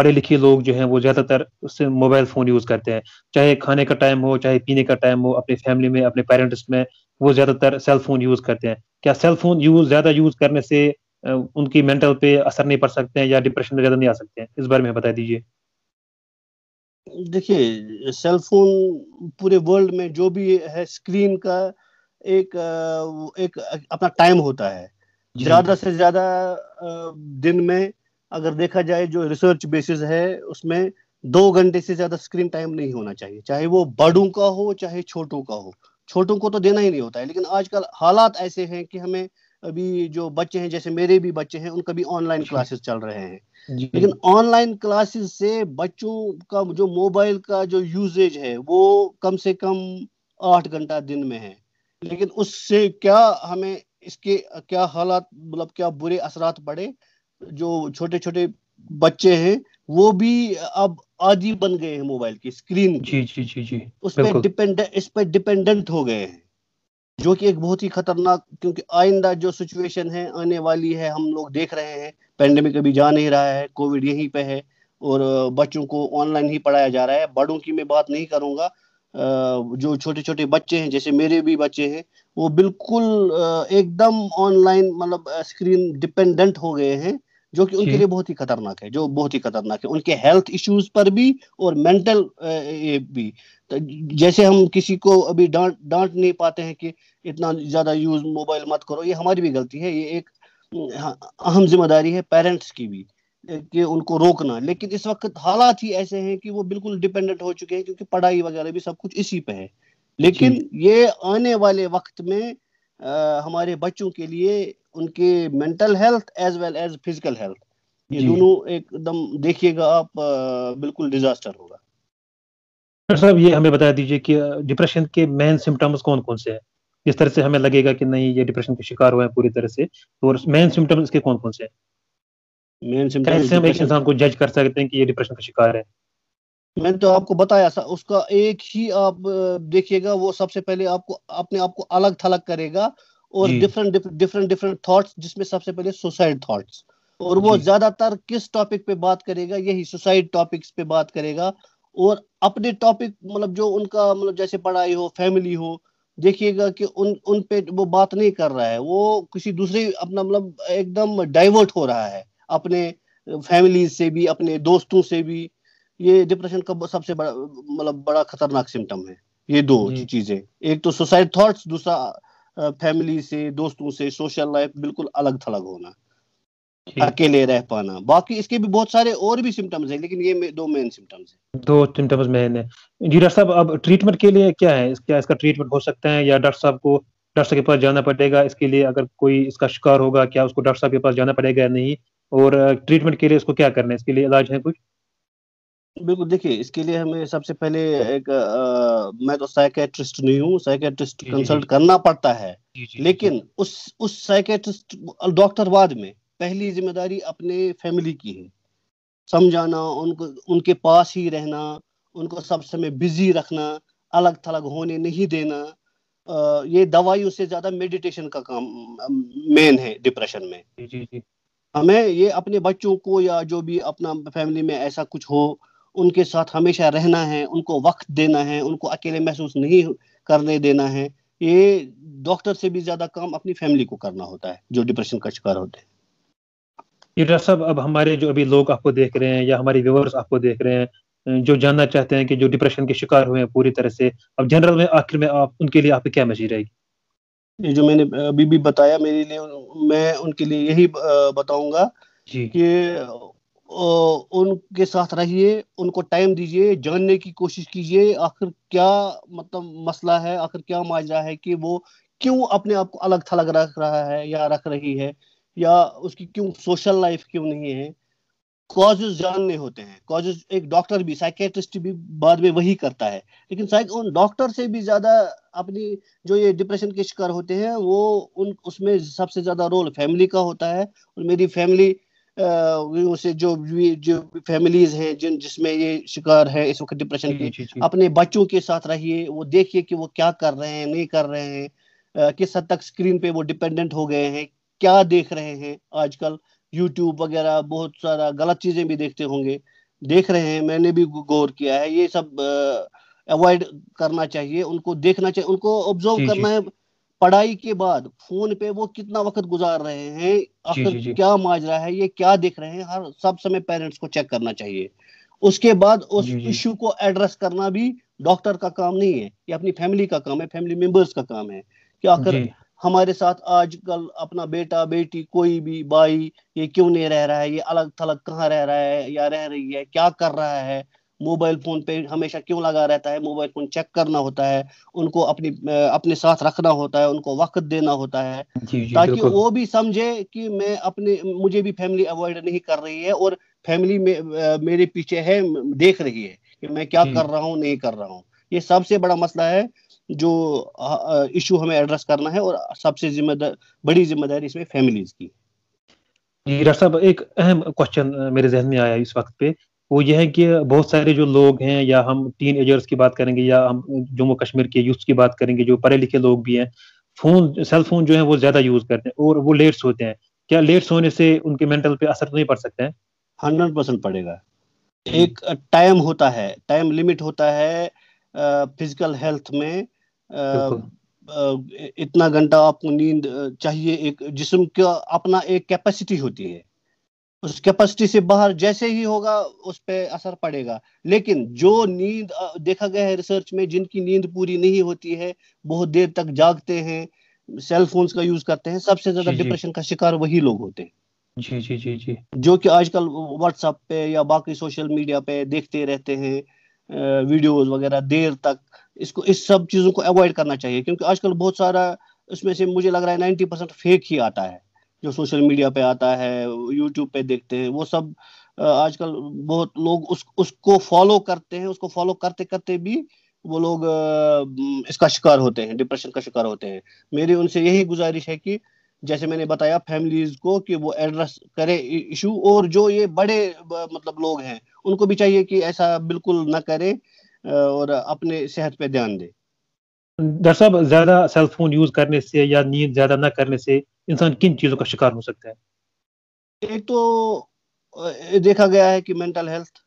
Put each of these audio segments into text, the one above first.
پڑھے لکھے لوگ جو ہیں وہ زیادہ تر اس سے موبائل فون یوز کرتے ہیں، چاہے کھانے کا ٹائم ہو، چاہے پینے کا ٹائم ہو، اپنی فیملی میں، اپنے پیرنٹس میں وہ زیادہ تر سیل فون یوز کرتے ہیں. کیا سیل فون زیادہ یوز کرنے سے ان کی مینٹل پہ اثر نہیں پڑ سکتے ہیں یا ڈپریشن میں زیادہ نہیں آ سکتے ہیں؟ اس بارے میں بتا دیجیے. دیکھیے، سیل فون پورے ورلڈ میں جو بھی ہے، اسکرین کا ایک ایک اپنا ٹائم ہوتا ہے. جی زیادہ سے زیادہ دن میں اگر دیکھا جائے، جو ریسرچ بیسز ہے اس میں 2 گھنٹے سے زیادہ اسکرین ٹائم نہیں ہونا چاہیے، چاہے وہ بڑوں کا ہو چاہے چھوٹوں کا ہو. چھوٹوں کو تو دینا ہی نہیں ہوتا ہے، لیکن آج کل حالات ایسے ہیں کہ ہمیں ابھی جو بچے ہیں، جیسے میرے بھی بچے ہیں، ان کا بھی آن لائن جی کلاسز چل رہے ہیں. جی لیکن آن لائن کلاسز سے بچوں کا جو موبائل کا جو یوزیج ہے وہ کم سے کم 8 گھنٹہ دن میں ہے. لیکن اس سے کیا ہمیں اس کے کیا حالات، مطلب کیا برے اثرات پڑے. جو چھوٹے چھوٹے بچے ہیں وہ بھی اب عادی بن گئے ہیں موبائل کی اسکرین کے. جی جی جی جی بالکل. اس پہ ڈپینڈنٹ ہو گئے ہیں، جو کہ ایک بہت ہی خطرناک، کیونکہ آئندہ جو سچویشن ہے آنے والی ہے ہم لوگ دیکھ رہے ہیں. پینڈیمک ابھی جا نہیں رہا ہے، کووڈ یہیں پہ ہے، اور بچوں کو آن لائن ہی پڑھایا جا رہا ہے. بڑوں کی میں بات نہیں کروں گا. جو چھوٹے چھوٹے بچے ہیں، جیسے میرے بھی بچے ہیں، وہ بالکل ایک دم آن لائن، مطلب اسکرین ڈپینڈنٹ ہو گئے ہیں، جو کہ ان کے جی لیے بہت ہی خطرناک ہے. جو بہت ہی خطرناک ہے ان کے ہیلتھ ایشوز پر بھی اور مینٹل بھی. جیسے ہم کسی کو ابھی ڈانٹ نہیں پاتے ہیں کہ اتنا زیادہ یوز موبائل مت کرو، یہ ہماری بھی غلطی ہے. یہ ایک اہم ذمہ داری ہے پیرنٹس کی بھی کہ ان کو روکنا. لیکن اس وقت حالات ہی ایسے ہیں کہ وہ بالکل ڈیپینڈنٹ ہو چکے ہیں، کیونکہ پڑھائی وغیرہ بھی سب کچھ اسی پہ ہے. جی لیکن یہ آنے والے وقت میں ہمارے بچوں کے لیے ان کے mental health as well as physical health, یہ جی. دونوں ایک دم دیکھیے گا آپ، بالکل ڈیزاسٹر ہوگا. ڈاکٹر صاحب یہ ہمیں بتا دیجیے کہ ڈپریشن کے مین سمٹمز کون کون سے ہیں، جس طرح سے ہمیں لگے گا کہ نہیں یہ ڈپریشن کے شکار ہوئے ہیں پوری طرح سے، اور مین سمٹمز اس کے کون کون سے ہیں؟ مین سمٹمز کیسے ہم ایک ڈپریشن، انسان کو جج کر سکتے ہیں کہ یہ ڈپریشن کا شکار ہے؟ میں نے تو آپ کو بتایا تھا، اس کا ایک ہی آپ دیکھیے گا، وہ سب سے پہلے آپ کو اپنے آپ کو الگ تھلگ کرے گا، اور جی ڈفرنٹ تھاٹس، جس میں سب سے پہلے سوسائڈ تھاٹس. اور وہ جی زیادہ تر کس ٹاپک پہ بات کرے گا؟ یہی سوسائڈ ٹاپکس پہ بات کرے گا. اور اپنے ٹاپک، مطلب جو ان کا، مطلب جیسے پڑھائی ہو، فیملی ہو، دیکھیے گا کہ ان پہ وہ بات نہیں کر رہا ہے. وہ کسی دوسرے اپنا، مطلب ایک دم ڈائیورٹ ہو رہا ہے اپنے فیملیز سے بھی، اپنے دوستوں سے بھی. یہ ڈپریشن کا سب سے بڑا، مطلب بڑا خطرناک سمٹم ہے. یہ دو جی چیزیں، ایک تو سوسائڈ تھاٹس، دوسرا فیملی سے، دوستوں سے، سوشل لائف بالکل الگ تھلگ ہونا، جی. اکیلے رہ پانا. باقی اس کے بھی بہت سارے اور بھی سمٹمز ہیں، لیکن یہ دو مین سمٹمز ہیں. دو سمٹمز مین ہے. جی ڈاکٹر صاحب، اب ٹریٹمنٹ کے لیے کیا ہے؟ کیا اس کا ٹریٹمنٹ ہو سکتا ہے، یا ڈاکٹر صاحب کو ڈاکٹر صاحب کے پاس جانا پڑے گا اس کے لیے؟ اگر کوئی اس کا شکار ہوگا، کیا اس کو ڈاکٹر صاحب کے پاس جانا پڑے گا یا نہیں؟ اور ٹریٹمنٹ کے لیے اس کو کیا کرنا ہے؟ اس کے لیے علاج ہے کچھ؟ بالکل. دیکھیے، اس کے لیے ہمیں سب سے پہلے ایک میں تو سائیکیٹرسٹ نہیں ہوں، سائیکیٹرسٹ جی جی جی کنسلٹ کرنا پڑتا ہے. جی جی جی جی لیکن اس سائیکیٹرسٹ ڈاکٹر بعد میں پہلی ذمہ داری اپنے فیملی کی ہے. سمجھانا ان کو، ان کے پاس ہی رہنا، ان کو سب سمے بزی رکھنا، الگ تھلگ ہونے نہیں دینا. یہ دوائیوں سے زیادہ میڈیٹیشن کا کام مین ہے ڈپریشن میں. جی جی جی. ہمیں یہ اپنے بچوں کو، یا جو بھی اپنا فیملی میں ایسا کچھ ہو، ان کے ساتھ ہمیشہ رہنا ہے، ان کو وقت دینا ہے، ان کو اکیلے محسوس نہیں کرنے دینا ہے. یہ ڈاکٹر سے بھی زیادہ کام اپنی فیملی کو کرنا ہوتا ہے، جو ڈپریشن کا شکار ہوتے ہیں. یہ ڈاکٹر صاحب، اب ہمارے جو ابھی لوگ آپ کو دیکھ رہے ہیں، یا ہمارے ویورز آپ کو دیکھ رہے ہیں، جو جاننا چاہتے ہیں کہ جو ڈپریشن کے شکار ہوئے ہیں پوری طرح سے، اب جنرل میں آخر میں آپ ان کے لیے آپ کی کیا میسج رہے گی؟ یہ جو میں نے ابھی بھی بتایا، میرے لیے، میں ان کے لیے یہی بتاؤں گا جی کہ ان کے ساتھ رہیے، ان کو ٹائم دیجیے، جاننے کی کوشش کیجیے آخر کیا، مطلب مسئلہ ہے، آخر کیا ماجرا ہے کہ وہ کیوں اپنے آپ کو الگ تھلگ رکھ رہا ہے یا رکھ رہی ہے، یا اس کی کیوں سوشل لائف کیوں نہیں ہے. کازز جاننے ہوتے ہیں. کازز ایک ڈاکٹر بھی، سائیکیٹرسٹ بھی بعد میں وہی کرتا ہے. لیکن ڈاکٹر سے بھی زیادہ اپنی، جو یہ ڈپریشن کے شکار ہوتے ہیں، وہ اس میں سب سے زیادہ رول فیملی کا ہوتا ہے. اور میری فیملی سے جو فیملیز ہیں جس میں یہ شکار ہے اس وقت ڈپریشن جی کے، جی جی. اپنے بچوں کے ساتھ رہیے، وہ دیکھیے کہ وہ کیا کر رہے ہیں، نہیں کر رہے ہیں، کس حد تک اسکرین پہ وہ ڈپینڈنٹ ہو گئے ہیں، کیا دیکھ رہے ہیں. آج کل یوٹیوب وغیرہ بہت سارا غلط چیزیں بھی دیکھتے ہوں گے. دیکھ رہے ہیں, میں نے بھی غور کیا ہے, یہ سب اوائڈ کرنا چاہیے, ان کو دیکھنا چاہیے, ان کو آبزرو جی جی کرنا ہے. پڑھائی کے بعد فون پہ وہ کتنا وقت گزار رہے ہیں, جی آخر جی جی کیا ماجرا ہے, یہ کیا دیکھ رہے ہیں, ہر سب سمے پیرنٹس کو چیک کرنا چاہیے. اس کے بعد اس جی جی ایشو کو ایڈریس کرنا بھی ڈاکٹر کا کام نہیں ہے, یہ اپنی فیملی کا کام ہے, فیملی ممبرس کا کام ہے, کہ آخر جی ہمارے ساتھ آج کل اپنا بیٹا بیٹی کوئی بھی بھائی یہ کیوں نہیں رہ رہا ہے, یہ الگ تھلگ کہاں رہ رہا ہے یا رہ رہی ہے, کیا کر رہا ہے, موبائل فون پہ ہمیشہ کیوں لگا رہتا ہے, موبائل فون چیک کرنا ہوتا ہے, ان کو اپنے ساتھ رکھنا ہوتا ہے, ان کو وقت دینا ہوتا ہے, جی جی تاکہ بالکل. وہ بھی سمجھے کہ مجھے بھی فیملی اوائڈ نہیں کر رہی ہے, اور فیملی میں میرے پیچھے ہے, دیکھ رہی ہے کہ میں کیا جی کر رہا ہوں نہیں کر رہا ہوں. یہ سب سے بڑا مسئلہ ہے جو ایشو ہمیں ایڈریس کرنا ہے, اور سب سے بڑی ذمہ داری اس میں فیملیز کی. جی ڈاکٹر صاحب, ایک اہم کوشچن میرے ذہن میں آیا اس وقت پہ, وہ یہ ہے کہ بہت سارے جو لوگ ہیں, یا ہم ٹین ایجرس کی بات کریں گے, یا ہم جموں کشمیر کے یوتھ کی بات کریں گے, جو پڑھے لکھے لوگ بھی ہیں, سیل فون جو ہے وہ زیادہ یوز کرتے ہیں, اور وہ لیٹ سوتے ہیں. کیا لیٹ سونے سے ان کے مینٹل پہ اثر نہیں پڑ سکتا ہے؟ 100% پڑے گا. جی ایک ٹائم ہوتا ہے, ٹائم لمٹ ہوتا ہے فزیکل ہیلتھ میں. بالکل. اتنا گھنٹہ آپ کو نیند چاہیے, ایک جسم کا اپنا ایک کیپیسٹی ہوتی ہے, اس کیپیسٹی سے باہر جیسے ہی ہوگا اس پہ اثر پڑے گا. لیکن جو نیند دیکھا گیا ہے ریسرچ میں, جن کی نیند پوری نہیں ہوتی ہے, بہت دیر تک جاگتے ہیں, سیل فونز کا یوز کرتے ہیں, سب سے زیادہ جی جی ڈپریشن کا شکار وہی لوگ ہوتے ہیں, جی جی جی جی جو کہ آج کل واٹس ایپ پہ یا باقی سوشل میڈیا پہ دیکھتے رہتے ہیں, ویڈیوز وغیرہ دیر تک. اس سب چیزوں کو اوائڈ کرنا چاہیے, کیونکہ آج کل بہت سارا اس میں سے مجھے لگ رہا ہے 90% فیک ہی آتا ہے, جو سوشل میڈیا پہ آتا ہے, یوٹیوب پہ دیکھتے ہیں, وہ سب آج کل بہت لوگ اس کو فالو کرتے ہیں, اس کو فالو کرتے کرتے بھی وہ لوگ اس کا شکار ہوتے ہیں, ڈپریشن کا شکار ہوتے ہیں. میری ان سے یہی گزارش ہے کہ جیسے میں نے بتایا فیملیز کو, کہ وہ ایڈریس کرے ایشو, اور جو یہ بڑے مطلب لوگ ہیں ان کو بھی چاہیے کہ ایسا بالکل نہ کرے, اور اپنے صحت پہ دھیان دے. ڈاکٹر صاحب, زیادہ سیل فون یوز کرنے سے یا نیند زیادہ نہ کرنے سے انسان کن چیزوں کا شکار ہو سکتا ہے؟ ایک تو دیکھا گیا ہے کہ مینٹل ہیلتھ,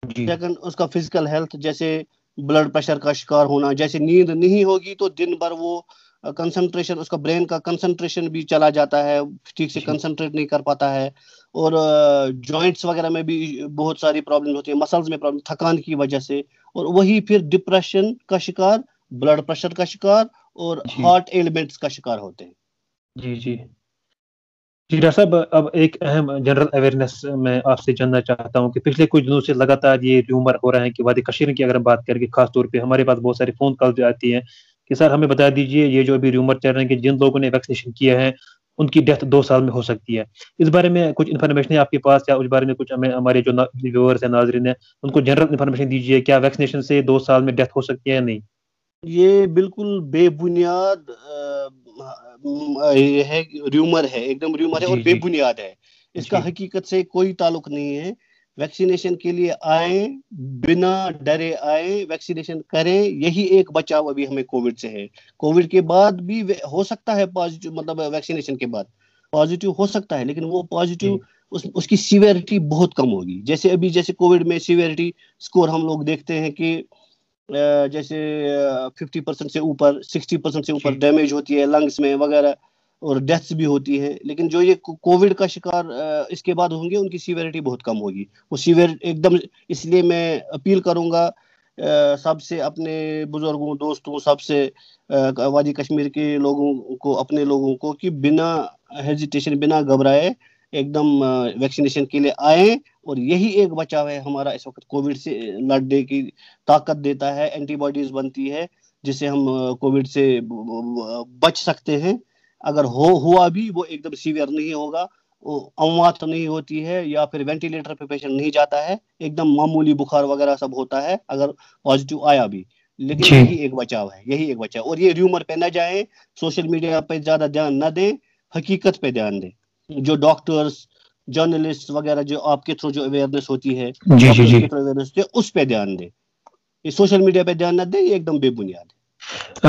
جی سیکنڈ اس کا فزیکل ہیلتھ, جیسے بلڈ پریشر کا شکار ہونا, جیسے نیند نہیں ہوگی تو دن بھر وہ کنسنٹریشن, اس کا برین کا کنسنٹریشن بھی چلا جاتا ہے, ٹھیک سے جی کنسنٹریٹ نہیں کر پاتا ہے, اور جوائنٹس وغیرہ میں بھی بہت ساری پرابلم ہوتی ہے, مسلز میں پرابلم, تھکان کی وجہ سے, اور وہی پھر ڈپریشن کا شکار, بلڈ پریشر کا شکار, اور جی ہارٹ ایلیمنٹس کا شکار ہوتے ہیں. جی جی جی ڈاکٹر صاحب, اب ایک اہم جنرل اویئرنیس میں آپ سے جاننا چاہتا ہوں کہ پچھلے کچھ دنوں سے لگاتار یہ ریومر ہو رہا ہے کہ وادی کشمیر کی اگر ہم بات کریں, کہ خاص طور پہ ہمارے پاس بہت ساری فون کال آتی ہیں کہ سر ہمیں بتا دیجیے, یہ جو ابھی ریومر چل رہے ہیں کہ جن لوگوں نے ویکسینیشن کیا ہے ان کی ڈیتھ 2 سال میں ہو سکتی ہے, اس بارے میں کچھ انفارمیشن ہے آپ کے پاس, یا اس بارے میں کچھ ہمارے جو ویورز ہیں, ناظرین ہیں, ان کو جنرل انفارمیشن دیجیے, کیا ویکسینیشن سے 2 سال میں ڈیتھ ہو سکتی ہے یا نہیں؟ یہ بالکل بے بنیاد یہ ہے, ریومر ہے, ایک دم ریومر ہے اور جی بے جی بنیاد ہے, اس جی کا حقیقت سے کوئی تعلق نہیں ہے. ویکسینیشن کے لیے آئیں, بنا ڈرے آئیں, ویکسینیشن کریں, یہی ایک بچاؤ ابھی ہمیں کووڈ سے ہے. کووڈ کے بعد بھی ہو سکتا ہے پازیٹیو, مطلب ویکسینیشن کے بعد پازیٹیو ہو سکتا ہے, لیکن وہ پازیٹیو جی اس کی سیویرٹی بہت کم ہوگی. جیسے ابھی جیسے کووڈ میں سیویرٹی اسکور ہم لوگ دیکھتے ہیں کہ جیسے 50% سے اوپر, 60% سے اوپر جی ڈیمیج ہوتی ہے لنگس میں وغیرہ, اور ڈیتھس بھی ہوتی ہے. لیکن جو یہ کووڈ کا شکار اس کے بعد ہوں گے, ان کی سیویرٹی بہت کم ہوگی. وہ سیویئر ایک دم, اس لیے میں اپیل کروں گا سب سے, اپنے بزرگوں, دوستوں, سب سے, وادی کشمیر کے لوگوں کو, اپنے لوگوں کو, کہ بنا ہیزیٹیشن, بنا گھبرائے ایک دم ویکسینیشن کے لیے آئیں. اور یہی ایک بچاؤ ہے ہمارا اس وقت, کووڈ سے لڑنے کی طاقت دیتا ہے, اینٹی باڈیز بنتی ہے, جس سے ہم کووڈ سے بچ سکتے ہیں. اگر ہوا بھی وہ ایک دم سیویئر نہیں ہوگا, اموات نہیں ہوتی ہے, یا پھر وینٹیلیٹر پہ پیشنٹ نہیں جاتا ہے, ایک دم معمولی بخار وغیرہ سب ہوتا ہے اگر پازیٹیو آیا بھی. لیکن جی یہی ایک بچاؤ ہے, یہی ایک بچاؤ. اور یہ ریومر پہ نہ جائیں, سوشل میڈیا پہ زیادہ دھیان نہ دیں, حقیقت پہ دھیان دیں. جو ڈاکٹرز, جرنلسٹ وغیرہ جو آپ کے تھرو جو اویئرنیس ہوتی ہے, جی جی ڈاکٹرز جی کے تھرو اویئرنیس ہوتی ہے, اس پہ دھیان دیں. یہ سوشل میڈیا پہ دھیان نہ دیں, یہ ایک دم بے بنیاد ہے.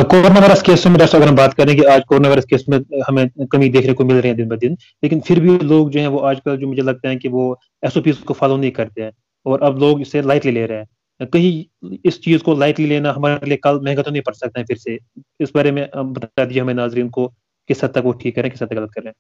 کورونا وائرس کیسوں میں ڈاکٹر صاحب اگر ہم بات کریں کہ آج کورونا وائرس کیس میں ہمیں کمی دیکھنے کو مل رہی ہے دن بہ دن, لیکن پھر بھی لوگ جو ہیں وہ آج کل جو مجھے لگتا ہے کہ وہ ایس او پیز کو فالو نہیں کرتے ہیں. اور اب لوگ اسے لائٹلی لے رہے ہیں. کہیں اس چیز کو لائٹلی لینا ہمارے لیے کل مہنگا تو نہیں پڑ سکتا ہے پھر سے؟ اس بارے میں بتا دیجیے ہمیں ناظرین کو کس حد تک وہ ٹھیک کریں کس حد تک غلط کریں.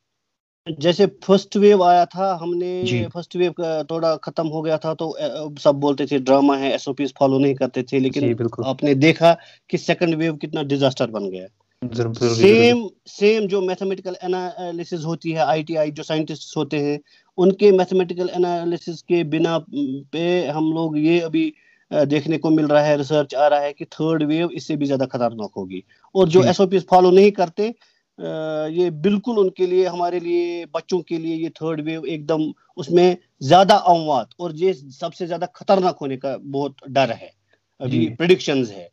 جیسے فرسٹ ویو آیا تھا، ہم نے جی فرسٹ ویو تھوڑا ختم ہو گیا تھا تو سب بولتے تھے ڈرامہ ہے، ایس او پیز فالو نہیں کرتے تھے، لیکن جی بالکل. آپ نے دیکھا کہ سیکنڈ ویو کتنا ڈیزاسٹر بن گیا. ضروری ضروری. سیم جو میتھمیٹیکل انالیسز ہوتی ہے، آئی ٹی آئی جو سائنٹسٹ ہوتے ہیں ان کے میتھمیٹیکل انالیسز کے بنا پہ ہم لوگ یہ ابھی دیکھنے کو مل رہا ہے، ریسرچ آ رہا ہے کہ تھرڈ ویو اس سے بھی زیادہ خطرناک ہوگی. اور جو جی ایس او پیز فالو نہیں کرتے، یہ بالکل ان کے لیے، ہمارے لیے، بچوں کے لیے یہ تھرڈ ویو ایک دم اس میں زیادہ اموات اور یہ سب سے زیادہ خطرناک ہونے کا بہت ڈر ہے. جی ابھی پریڈکشنز ہے،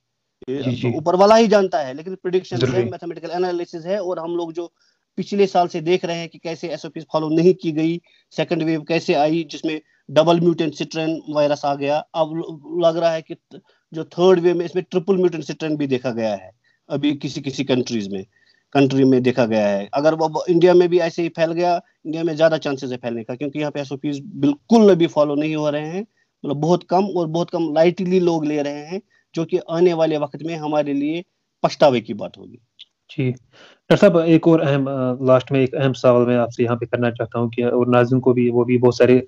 جی. جی اوپر والا ہی جانتا ہے، لیکن پریڈکشنز ہے، ضروری. میتھمیٹیکل انالیسز ہے، اور ہم لوگ جو پچھلے سال سے دیکھ رہے ہیں کہ کیسے ایس او پیز فالو نہیں کی گئی، سیکنڈ ویو کیسے آئی جس میں ڈبل میوٹینٹ سٹرین وائرس آ گیا. اب لگ رہا ہے کہ جو تھرڈ ویو میں اس میں ٹرپل میوٹینٹ سٹرین بھی دیکھا گیا ہے ابھی کسی کنٹری میں دیکھا گیا ہے. اگر وہ انڈیا میں بھی ایسے ہی پھیل گیا، انڈیا میں زیادہ چانسز ہے پھیلنے کا، کیونکہ یہاں پہ ایس او پیز بالکل ابھی فالو نہیں ہو رہے ہیں، مطلب بہت کم، اور بہت کم لائٹلی لوگ لے رہے ہیں، جو کہ آنے والے وقت میں ہمارے لیے پچھتاوے کی بات ہوگی. جی ڈاکٹر صاحب، ایک اور اہم لاسٹ میں ایک اہم سوال میں آپ سے یہاں پہ کرنا چاہتا ہوں کہ اور ناظرین کو بھی، وہ بھی بہت سارے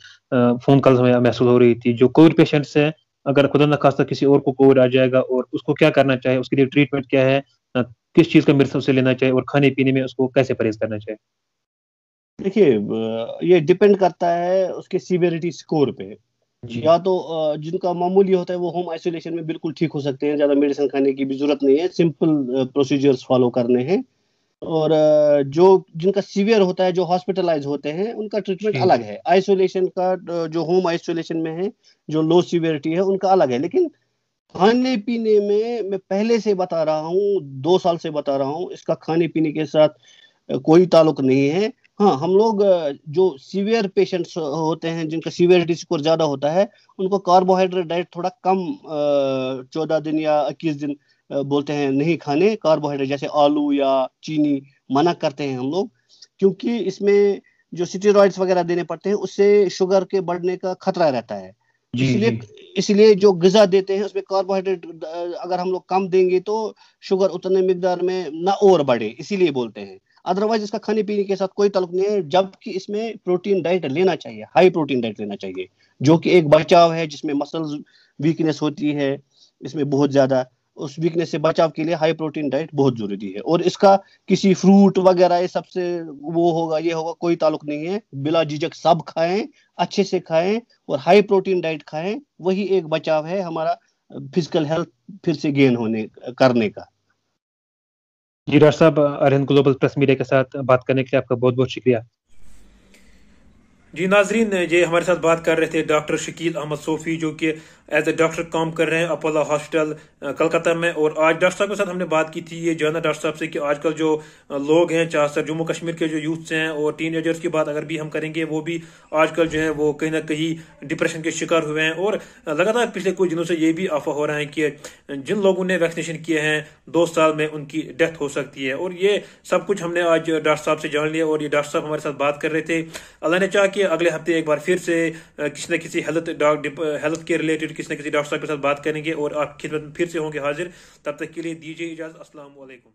فون کالز ہمیں محسوس ہو رہی تھی جو کووڈ پیشنٹس ہیں. اگر خدا نخواستہ کسی اور کو کووڈ آ جائے گا اور اس کو کیا کرنا چاہیے، اس کے لیے ٹریٹمنٹ کیا ہے، کس چیز کا مرس اسے لینا چاہیے اور کھانے پینے میں اس کو کیسے پرہیز کرنا چاہیے؟ دیکھیے، یہ ڈپینڈ کرتا ہے اس کے سیویریٹی سکور پہ. جی یا تو جن کا معمولی ہوتا ہے وہ ہوم آئسولیشن میں بالکل ٹھیک ہو سکتے ہیں، زیادہ میڈیسن کھانے کی بھی ضرورت نہیں ہے، سمپل پروسیجرز فالو کرنے ہیں. اور جن کا سیویئر ہوتا ہے، جو ہاسپٹلائز ہوتے ہیں، ان کا ٹریٹمنٹ جی الگ ہے. آئسولیشن کا جو ہوم آئسولیشن میں ہے، جو لو سیویئرٹی ہے، ان کا الگ ہے. لیکن کھانے پینے میں پہلے سے بتا رہا ہوں، 2 سال سے بتا رہا ہوں، اس کا کھانے پینے کے ساتھ کوئی تعلق نہیں ہے. ہاں، ہم لوگ جو سیویئر پیشنٹس ہوتے ہیں، جن کا سیویئرٹی اسکور زیادہ ہوتا ہے، ان کو کاربوہائیڈریٹ ڈائٹ تھوڑا کم 14 دن یا 21 دن بولتے ہیں نہیں کھانے کاربوہائیڈریٹ، جیسے آلو یا چینی منع کرتے ہیں ہم لوگ، کیونکہ اس میں جو سٹیرائڈس وغیرہ دینے پڑتے ہیں، اس سے شوگر کے بڑھنے کا خطرہ رہتا ہے. جی جی. اس لیے جو غذا دیتے ہیں اس میں کاربوہائیڈریٹ اگر ہم لوگ کم دیں گے تو شوگر اتنے مقدار میں نہ اور بڑھے، اسی لیے بولتے ہیں. ادروائز اس کا کھانے پینے کے ساتھ کوئی تعلق نہیں ہے، جبکہ اس میں پروٹین ڈائٹ لینا چاہیے، ہائی پروٹین ڈائٹ لینا چاہیے، جو کہ ایک بچاؤ ہے جس میں مسلز ویکنیس ہوتی ہے اس میں بہت زیادہ. اس ویکنیس سے بچاؤ کے لیے ہائی پروٹین ڈائٹ بہت ضروری ہے. اور اس کا کسی فروٹ وغیرہ یہ سب سے وہ ہوگا یہ ہوگا کوئی تعلق نہیں ہے. بلا جھجک سب کھائیں، اچھے سے کھائیں اور ہائی پروٹین ڈائٹ کھائیں، وہی ایک بچاؤ ہے ہمارا فزیکل ہیلتھ پھر سے گین کرنے کا. جی ڈاکٹر صاحب، ارہند گلوبل پریس میڈیا کے ساتھ بات کرنے کے لیے آپ کا بہت بہت شکریہ. جی ناظرین، یہ ہمارے ساتھ بات کر رہے تھے ڈاکٹر شکیل احمد صوفی، جو کہ ایز اے ڈاکٹر کام کر رہے ہیں اپولو ہاسپٹل کلکتہ میں. اور آج ڈاکٹر صاحب کے ساتھ ہم نے بات کی تھی، یہ جانا ڈاکٹر صاحب سے کہ آج کل جو لوگ ہیں، چاہے سر جموں کشمیر کے جو یوتھس ہیں اور ٹین ایجرس کی بات اگر بھی ہم کریں گے، وہ بھی آج کل جو ہے وہ کہیں نہ کہیں ڈپریشن کے شکار ہوئے ہیں. اور لگاتار پچھلے کچھ دنوں سے یہ بھی افواہ ہو رہا ہے کہ جن لوگوں نے ویکسینیشن کیے ہیں 2 سال میں ان کی ڈیتھ ہو سکتی ہے. اور یہ سب کچھ ہم نے آج ڈاکٹر صاحب سے جان لیا، اور یہ ڈاکٹر صاحب ہمارے ساتھ بات کر رہے تھے. اللہ نے چاہا کہ اگلے ہفتے ایک بار پھر سے کسی نہ کسی ہیلتھ کے ریلیٹڈ کسی نہ کسی ڈاکٹر صاحب کے ساتھ بات کریں گے اور آپ کی خدمت میں پھر سے ہوں گے حاضر. تب تک کے لیے دیجیے اجازت. السلام علیکم.